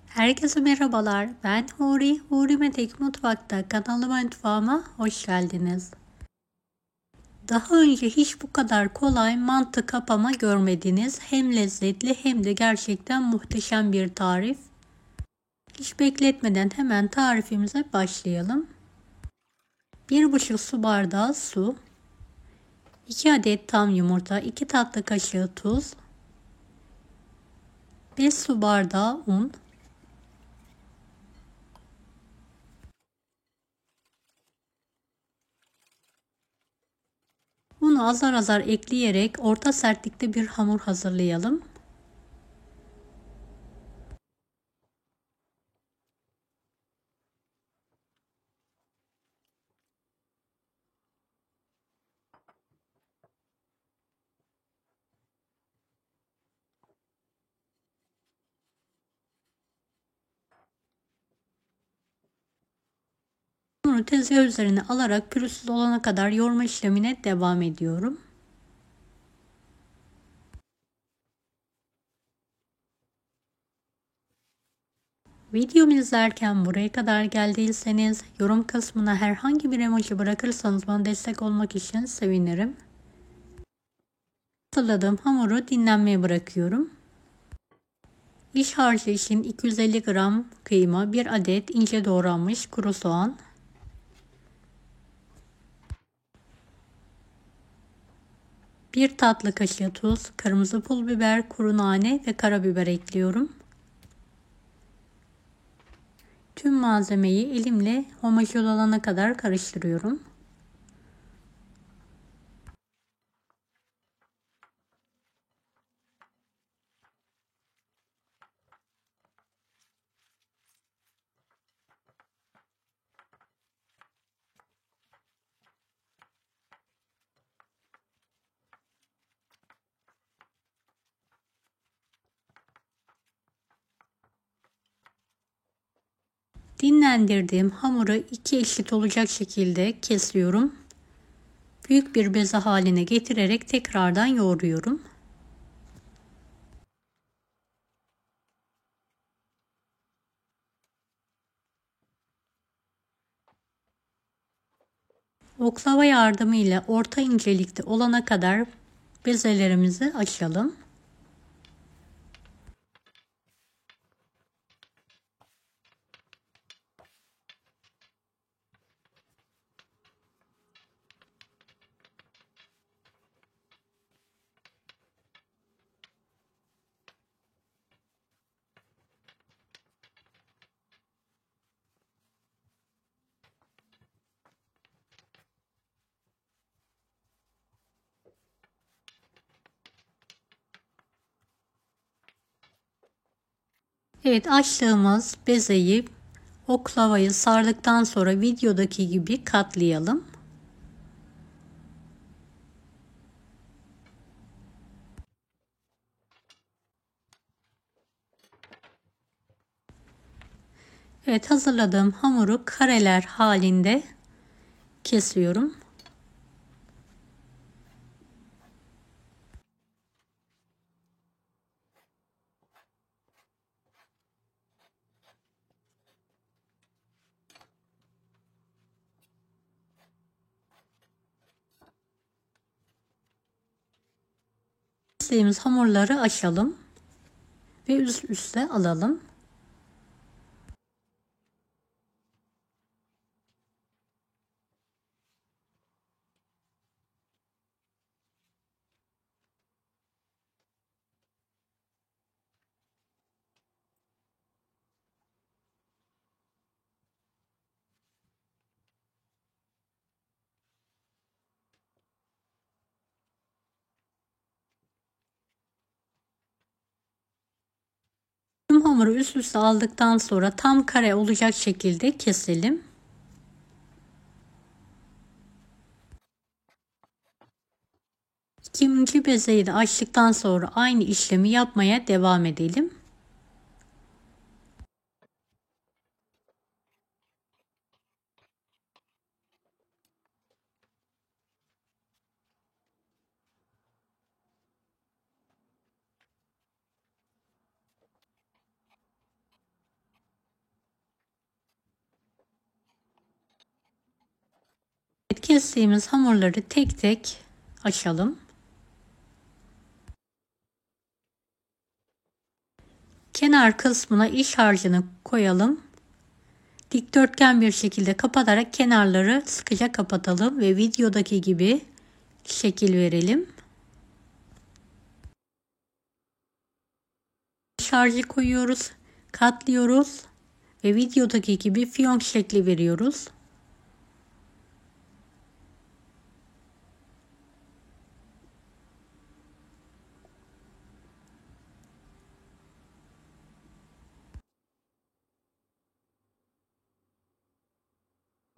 Herkese merhabalar. Ben Huri. Huri Metek Mutfak'ta kanalıma mutfağıma hoş geldiniz. Daha önce hiç bu kadar kolay mantı kapama görmediniz. Hem lezzetli hem de gerçekten muhteşem bir tarif. Hiç bekletmeden hemen tarifimize başlayalım. 1,5 su bardağı su, 2 adet tam yumurta, 2 tatlı kaşığı tuz, 5 su bardağı un, unu azar azar ekleyerek orta sertlikte bir hamur hazırlayalım. Hamuru tezgah üzerine alarak pürüzsüz olana kadar yoğurma işlemine devam ediyorum. Videomu izlerken buraya kadar geldiyseniz yorum kısmına herhangi bir emoji bırakırsanız bana destek olmak için sevinirim. Hazırladığım hamuru dinlenmeye bırakıyorum. İç harcı için 250 gram kıyma, 1 adet ince doğranmış kuru soğan, 1 tatlı kaşığı tuz, kırmızı pul biber, kuru nane ve karabiber ekliyorum. Tüm malzemeyi elimle homojen olana kadar karıştırıyorum. Dinlendirdiğim hamuru 2 eşit olacak şekilde kesiyorum. Büyük bir beze haline getirerek tekrardan yoğuruyorum. Oklava yardımıyla orta incelikte olana kadar bezelerimizi açalım. Evet, açtığımız bezeyi oklavayı sardıktan sonra videodaki gibi katlayalım. Evet, hazırladığım hamuru kareler halinde kesiyorum. Kestiğimiz hamurları açalım ve üst üste alalım. Tüm hamuru üst üste aldıktan sonra tam kare olacak şekilde keselim. İkinci bezeyi de açtıktan sonra aynı işlemi yapmaya devam edelim. kestiğimiz hamurları tek tek açalım. Kenar kısmına iç harcını koyalım. Dikdörtgen bir şekilde kapatarak kenarları sıkıca kapatalım ve videodaki gibi şekil verelim. İç harcı koyuyoruz, katlıyoruz ve videodaki gibi fiyonk şekli veriyoruz.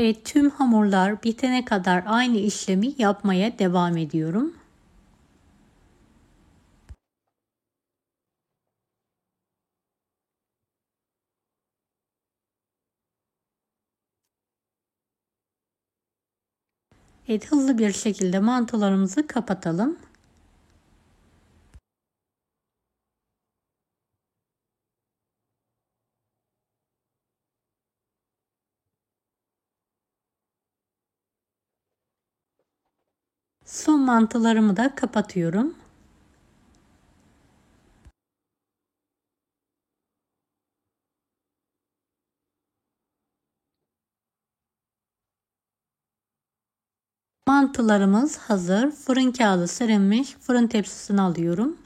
Ve tüm hamurlar bitene kadar aynı işlemi yapmaya devam ediyorum. Evet, hızlı bir şekilde mantılarımızı kapatalım. Son mantılarımı da kapatıyorum. Mantılarımız hazır. Fırın kağıdı serilmiş fırın tepsisine alıyorum.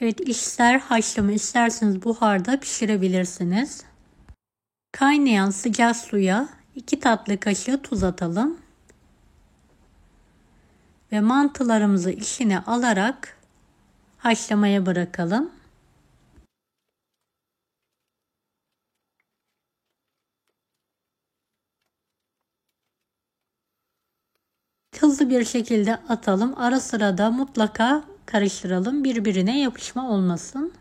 Evet, ister haşlama isterseniz buharda pişirebilirsiniz. Kaynayan sıcak suya 2 tatlı kaşığı tuz atalım. Ve mantılarımızı içine alarak haşlamaya bırakalım. Hızlı bir şekilde atalım. Ara sıra da mutlaka karıştıralım. Birbirine yapışma olmasın.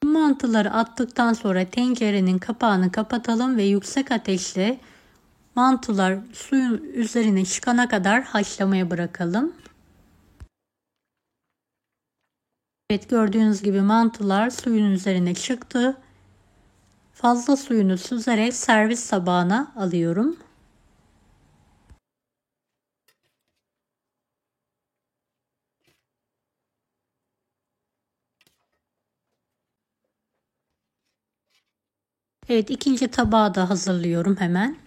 Mantıları attıktan sonra tencerenin kapağını kapatalım ve yüksek ateşte mantılar suyun üzerine çıkana kadar haşlamaya bırakalım. Evet, gördüğünüz gibi mantılar suyun üzerine çıktı. Fazla suyunu süzerek servis tabağına alıyorum. Evet, ikinci tabağı da hazırlıyorum hemen.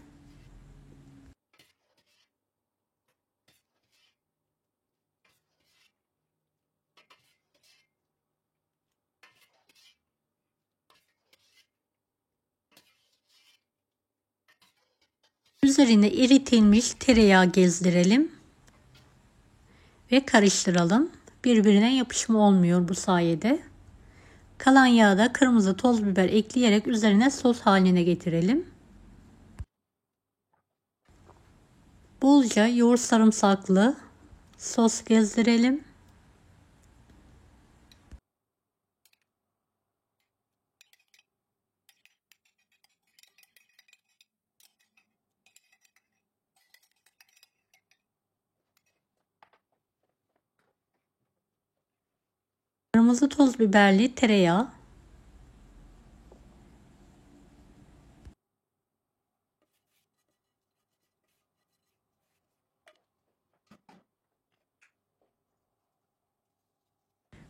Üzerine eritilmiş tereyağı gezdirelim ve karıştıralım. Birbirine yapışma olmuyor bu sayede. Kalan yağı da kırmızı toz biber ekleyerek üzerine sos haline getirelim. Bolca yoğurt sarımsaklı sos gezdirelim. Kırmızı toz biberli tereyağı.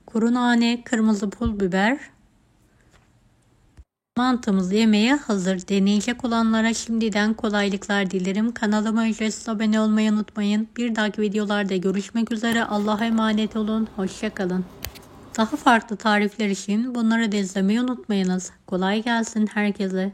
Kuru nane, kırmızı pul biber. Mantımız yemeğe hazır. Deneyecek olanlara şimdiden kolaylıklar dilerim. Kanalıma ücretsiz abone olmayı unutmayın. Bir dahaki videolarda görüşmek üzere. Allah'a emanet olun. Hoşça kalın. Daha farklı tarifler için bunları da izlemeyi unutmayınız. Kolay gelsin herkese.